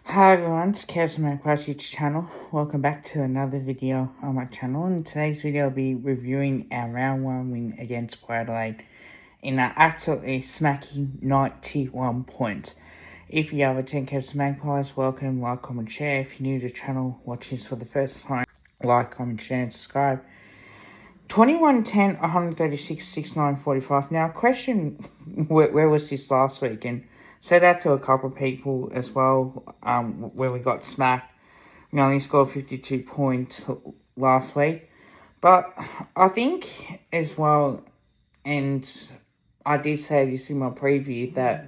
Hi everyone, it's Kev's Magpie's YouTube channel. Welcome back to another video on my channel. In today's video, I'll be reviewing our round 1 win against Port Adelaide in an absolutely smacking 91 points. If you are attending Kev's Magpies, welcome, like, comment, share. If you're new to the channel, watching this for the first time, like, comment, share, and subscribe. 21-10, 136, 69, 45. Now, question, where was this last week? And said that to a couple of people as well, where we got smacked. We only scored 52 points last week. But I think as well, and I did say this in my preview, that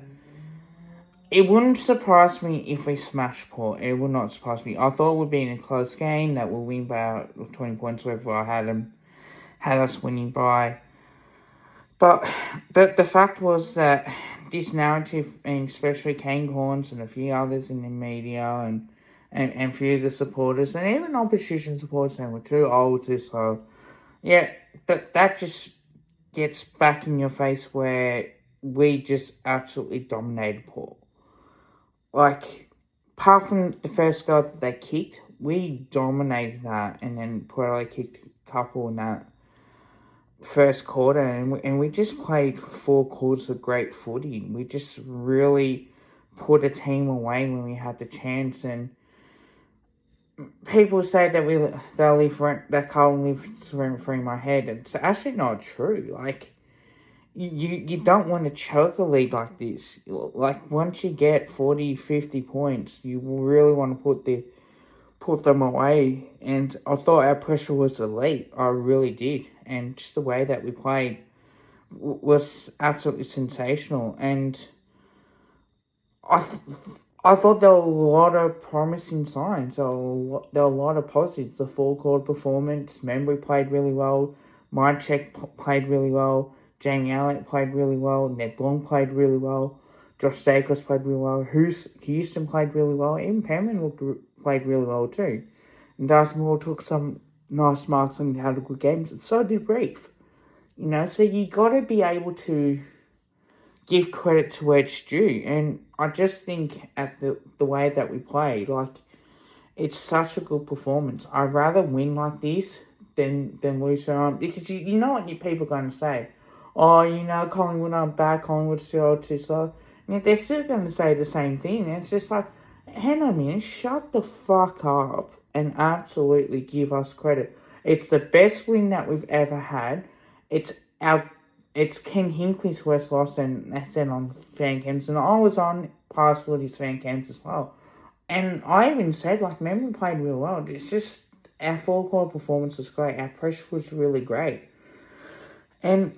it wouldn't surprise me if we smashed Port. It would not surprise me. I thought it would be in a close game, that we'll win by 20 points, wherever I had us winning by. But the fact was that this narrative, and especially Kane Corns and a few others in the media and a few of the supporters, and even opposition supporters saying we're too old, too slow. Yeah, but that just gets back in your face where we just absolutely dominated Port. Like, apart from the first goal that they kicked, we dominated that, and then Port Adelaide kicked a couple in that first quarter, and we just played 4 quarters of great footy. We just really put a team away when we had the chance. And people say that that Carlton lives rent free in my head. It's actually not true. Like, you don't want to choke a lead like this. Like, once you get 40, 50 points, you really want to put them away. And I thought our pressure was elite. I really did. And just the way that we played was absolutely sensational. And I thought there were a lot of promising signs. There were a lot of positives. The full-court performance, Membry played really well. Mycheck played really well. Jamie Allen played really well. Ned Blong played really well. Josh Dacos played really well. Houston played really well. Even Penman played really well too. And Darcy Moore took some nice marks and had a good game. So did Reef. So you got to be able to give credit to where it's due. And I just think at the way that we played, like, it's such a good performance. I'd rather win like this than lose on, because you know what your people are going to say. Oh, Collingwood aren't back, Collingwood's still too slow. And they're still going to say the same thing. And it's just like, hang on a minute, shut the fuck up and absolutely give us credit. It's the best win that we've ever had. It's Ken Hinkley's worst loss, and that's then on fan cams. And I was on past Woody's fan cams as well. And I even said, like, Memory played real well. It's just, our full-court performance was great. Our pressure was really great. And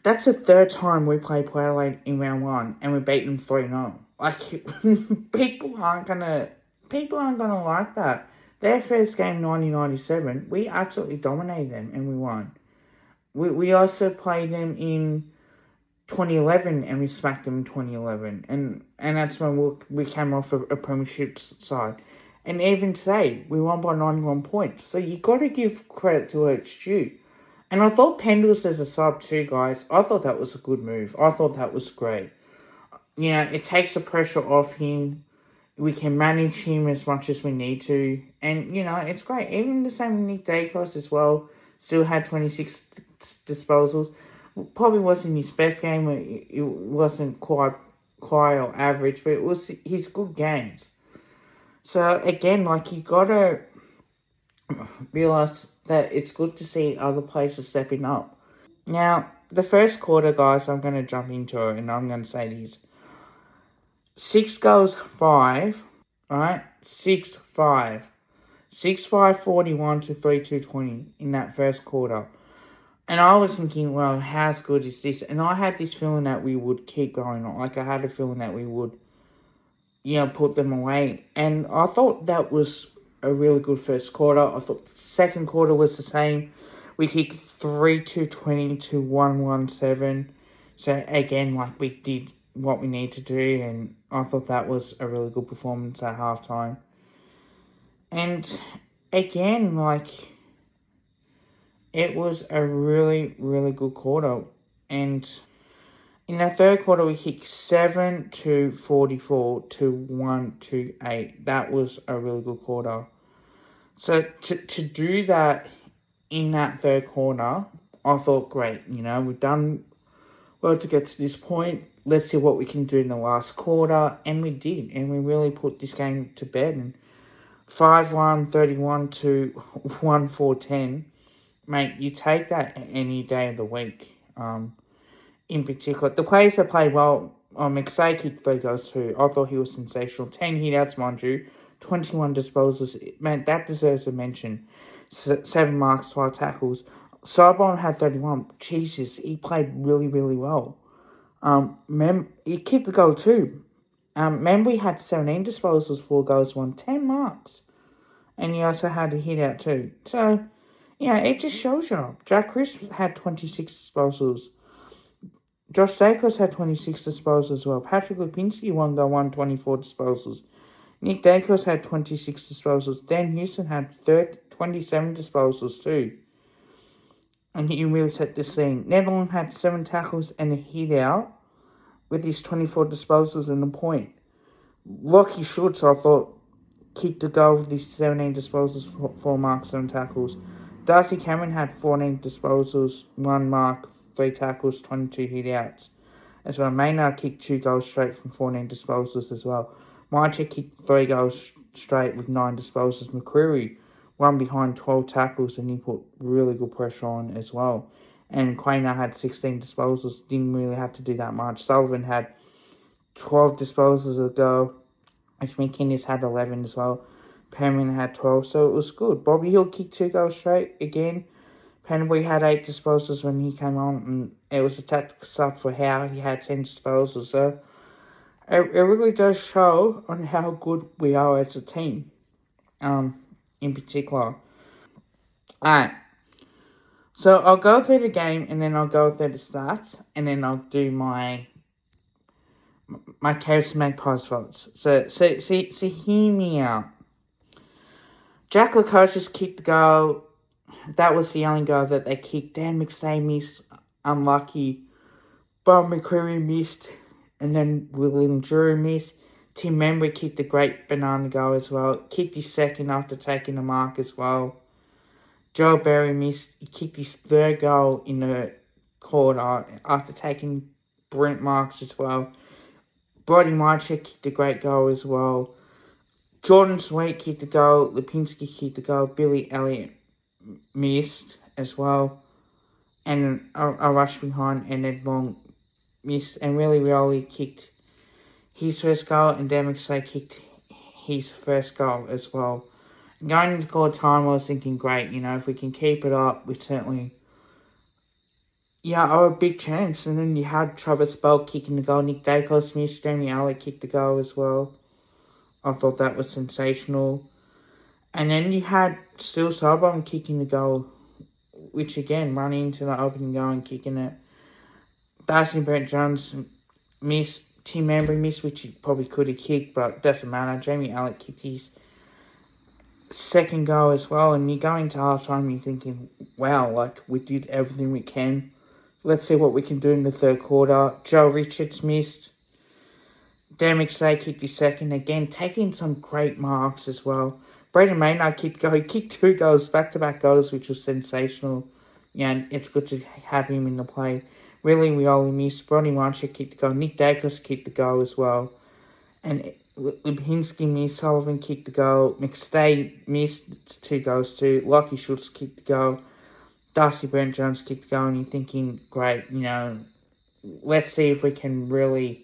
that's the third time we played Port Adelaide in round 1, and we beat them 3-0. Like, people aren't gonna like that. Their first game, 1997, we absolutely dominated them, and we won. We also played them in 2011, and we smacked them in 2011. And that's when we came off a premiership side. And even today, we won by 91 points. So you got to give credit to where it's due. And I thought Pendles as a sub too, guys. I thought that was a good move. I thought that was great. It takes the pressure off him. We can manage him as much as we need to. And, it's great. Even the same with Nick Dacos as well. Still had 26 disposals. Probably wasn't his best game. It wasn't quite or average, but it was his good games. So, again, like, you got to realise that it's good to see other players stepping up. Now, the first quarter, guys, I'm going to jump into it, and I'm going to say this. 6 goals, 5, right? 6-5. 6-5, 41 to 3-2, 20 in that first quarter. And I was thinking, well, how good is this? And I had this feeling that we would keep going on. Like, I had a feeling that we would, put them away. And I thought that was a really good first quarter. I thought the second quarter was the same. We kicked 3-2, 20 to 1-1-7. So, again, like, we did what we need to do. And I thought that was a really good performance at halftime. And, again, like, it was a really, really good quarter. And In the third quarter, we kicked 7-44 to 1-8. That was a really good quarter. So to do that in that third quarter, I thought, great, we've done well to get to this point. Let's see what we can do in the last quarter. And we did. And we really put this game to bed. And 5-1, 31 to 1-4-10. Mate, you take that any day of the week. In particular, the players that played well, McStay kicked 3 goals too. I thought he was sensational. 10 hit-outs, mind you. 21 disposals. Man, that deserves a mention. 7 marks, 12 tackles. Sidebone had 31. Jesus, he played really, really well. He kicked the goal too. Membry had 17 disposals, 4 goals, 10 marks. And he also had a hit out too. So, it just shows you. Jack Crisp had 26 disposals. Josh Dacos had 26 disposals as well. Patrick Lipinski, 1 goal, 24 disposals. Nick Dacos had 26 disposals. Dan Houston had 27 disposals too. And he really set the scene. Netherland had 7 tackles and a hit out with his 24 disposals and a point. Lockie Schultz, I thought, kicked the goal with his 17 disposals, 4 marks, 7 tackles. Darcy Cameron had 14 disposals, 1 mark, 3 tackles, 22 hit-outs. As well, Maynard kicked 2 goals straight from 14 disposals as well. Mychek kicked 3 goals straight with 9 disposals. McCreary, 1 behind 12 tackles, and he put really good pressure on as well. And Quainer had 16 disposals, didn't really have to do that much. Sullivan had 12 disposals a go. McInnes had 11 as well. Penman had 12, so it was good. Bobby Hill kicked 2 goals straight again. Penbury had 8 disposals when he came on, and it was a tactical sub for how he had 10 disposals. So it really does show on how good we are as a team, in particular. Alright, so I'll go through the game, and then I'll go through the stats, and then I'll do my Cavs Magpies votes. So hear me out. Jack Lukosius kicked the goal. That was the only goal that they kicked. Dan McStay missed. Unlucky. Bob McCreary missed. And then William Drew missed. Tim Membry kicked a great banana goal as well. Kicked his second after taking the mark as well. Joe Berry missed. He kicked his 3rd goal in the quarter after taking brilliant marks as well. Brody Mychek kicked a great goal as well. Jordan Sweet kicked a goal. Lipinski kicked a goal. Billy Elliott missed as well. And a rush behind, and Ed Long missed. And Willie Rioli kicked his first goal, and Dan McStay kicked his first goal as well. Going into quarter time, I was thinking, great, if we can keep it up, we certainly a big chance. And then you had Travis Bell kicking the goal. Nick Dacos missed. Jamie Alley kicked the goal as well. I thought that was sensational. And then you had Steele Sidebottom kicking the goal, which again, running into the opening goal and kicking it. Darcy Brent Jones missed. Tim Membry missed, which he probably could have kicked, but it doesn't matter. Jamie Alley kicked his 2nd goal as well. And you go into halftime, you're thinking, wow, we did everything we can. Let's see what we can do in the 3rd quarter. Joe Richards missed. Dan McStay kicked his 2nd again, taking some great marks as well. Braden Maynard kicked goal. He kicked 2 goals, back-to-back goals, which was sensational. It's good to have him in the play. Really, we only missed. Brody Mychek kicked the goal. Nick Dacos kicked the goal as well. And Lipinski missed. Sullivan kicked the goal. McStay missed 2 goals too. Lockie Schultz kicked the goal. Darcy Brent Jones kicked the goal. And you're thinking, great, let's see if we can really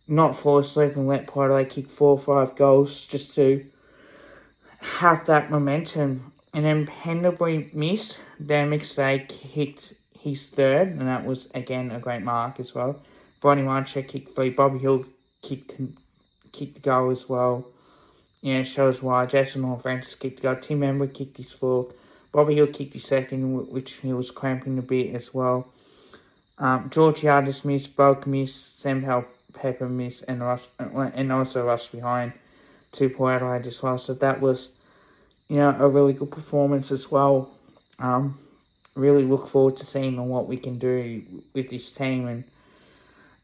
not fall asleep and let Port Adelaide kick 4 or 5 goals just to have that momentum. And then Pendlebury missed. Dan McStay kicked his 3rd, and that was, again, a great mark as well. Bonnie Mychek kicked 3. Bobby Hill kicked the goal as well. It shows why. Jason Moore-Francis kicked the goal. Tim Membry kicked his 4th. Bobby Hill kicked his 2nd, which he was cramping a bit as well. George Yardis missed. Boak missed. Sam Pepper missed, and also rushed behind to Port Adelaide as well. So that was, a really good performance as well. Really look forward to seeing what we can do with this team. And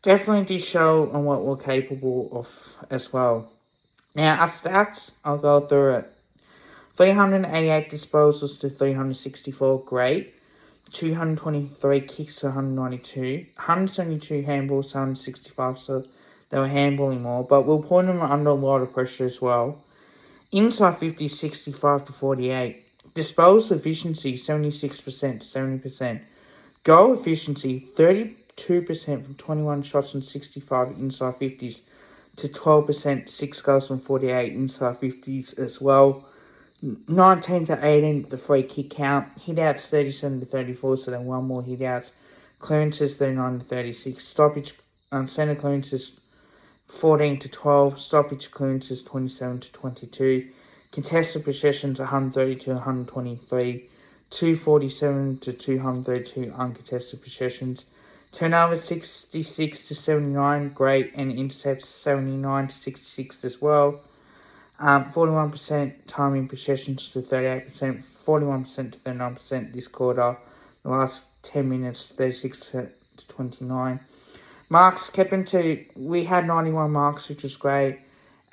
definitely did show on what we're capable of as well. Now, our stats, I'll go through it. 388 disposals to 364, great. 223 kicks to 192. 172 handballs to 165, so they were handballing more. But we'll put them under a lot of pressure as well. Inside 50, 65 to 48. Disposal efficiency, 76% to 70%. Goal efficiency, 32% from 21 shots and 65 inside 50s to 12%, 6 goals from 48 inside 50s as well. 19 to 18, the free kick count. Hit-outs 37 to 34, so then one more hit-outs. Clearances 39 to 36. Stoppage, centre clearances 14 to 12. Stoppage clearances 27 to 22. Contested possessions 130 to 123. 247 to 232 uncontested possessions. Turnovers 66 to 79, great, and intercepts 79 to 66 as well. 41% time in possessions to 38%, 41% to 39% this quarter. The last 10 minutes, 36 to 29. Marks kept them to, we had 91 marks, which was great.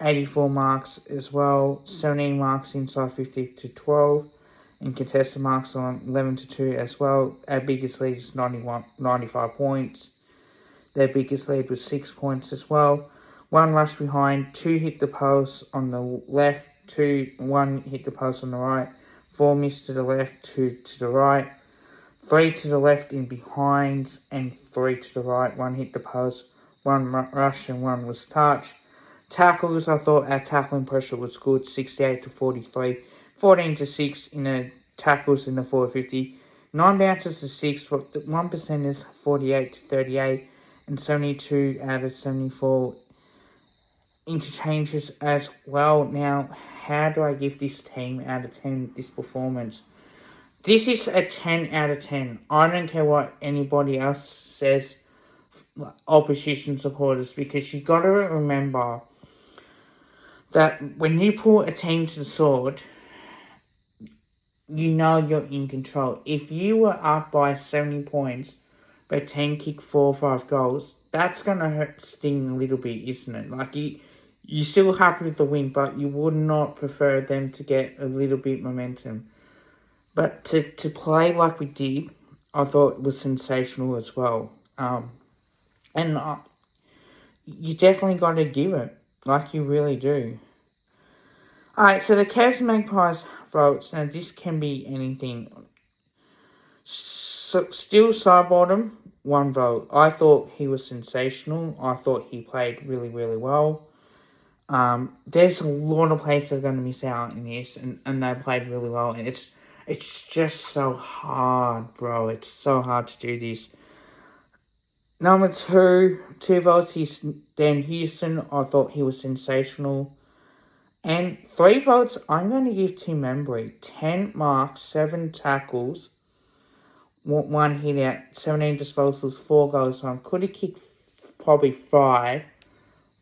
84 marks as well. 17 marks inside 50 to 12. And contested marks on 11 to 2 as well. Our biggest lead is 95 points. Their biggest lead was 6 points as well. 1 rush behind, 2 hit the post on the left, 1 hit the post on the right, 4 missed to the left, 2 to the right, 3 to the left in behinds, and 3 to the right. 1 hit the post, 1 rush, and 1 was touch. Tackles, I thought our tackling pressure was good, 68 to 43. 14 to 6 in the tackles in the 450. 9 bounces to 6, 1% is 48 to 38, and 72 out of 74 interchanges as well. Now, how do I give this team out of 10, this performance? This is a 10 out of 10. I don't care what anybody else says, opposition supporters, because you got to remember that when you put a team to the sword, you know you're in control. If you were up by 70 points, but 10 kick 4 or 5 goals, that's going to sting a little bit, isn't it? Like, you're still happy with the win, but you would not prefer them to get a little bit momentum. But to play like we did, I thought it was sensational as well. And you definitely got to give it, like you really do. Alright, so the Cavs Magpies votes. Now, this can be anything. So, still Sidebottom, 1 vote. I thought he was sensational. I thought he played really, really well. There's a lot of players that are going to miss out in this, and they played really well. And it's just so hard, bro. It's so hard to do this. Number 2 votes is Dan Houston. I thought he was sensational. And 3 votes, I'm going to give Tim Embry. 10 marks, 7 tackles, 1 hit out, 17 disposals, 4 goals. So I could have kicked probably 5.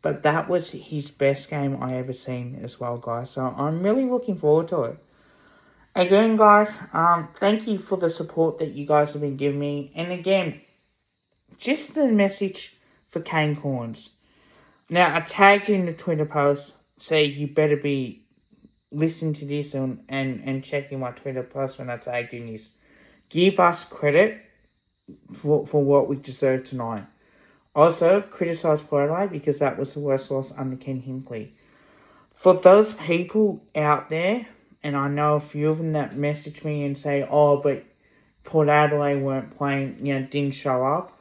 But that was his best game I ever seen as well, guys. So I'm really looking forward to it. Again, guys, thank you for the support that you guys have been giving me. And again, just the message for Cane Corns. Now, I tagged you in the Twitter post. Say you better be listening to this and checking my Twitter post when I tagged you in this. Give us credit for what we deserve tonight. Also, criticise Port Adelaide because that was the worst loss under Ken Hinkley. For those people out there, and I know a few of them that message me and say, oh, but Port Adelaide weren't playing, didn't show up.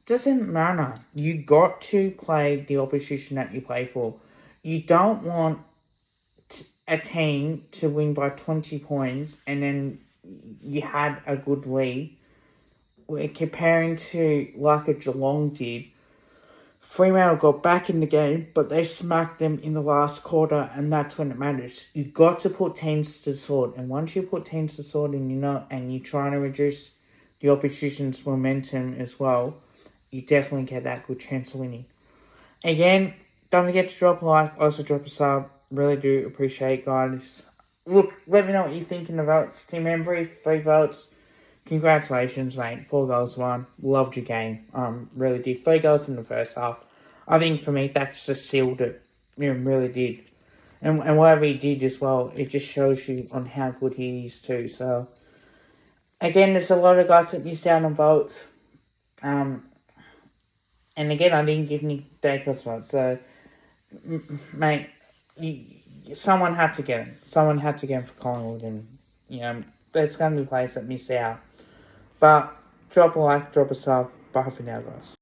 Doesn't matter. You got to play the opposition that you play for. You don't want a team to win by 20 points and then you had a good lead. We're comparing to like a Geelong did. Fremantle got back in the game, but they smacked them in the last quarter, and that's when it matters. You got to put teams to the sword, and once you put teams to the sword, and you're trying to reduce the opposition's momentum as well, you definitely get that good chance of winning. Again, don't forget to drop a like, also drop a sub. Really do appreciate it, guys. Look, let me know what you think in the votes. Team Embry, 3 votes. congratulations, mate. 4 goals, 1. Loved your game. Really did. 3 goals in the first half. I think for me, that's just sealed it. Really did. And whatever he did as well, it just shows you on how good he is too. So, again, there's a lot of guys that missed out on votes. And again, I didn't give Nick Dacos one. So, mate, someone had to get him. Someone had to get him for Collingwood. And, there's going to be players that miss out. But drop a like, drop a sub. Bye for now, guys.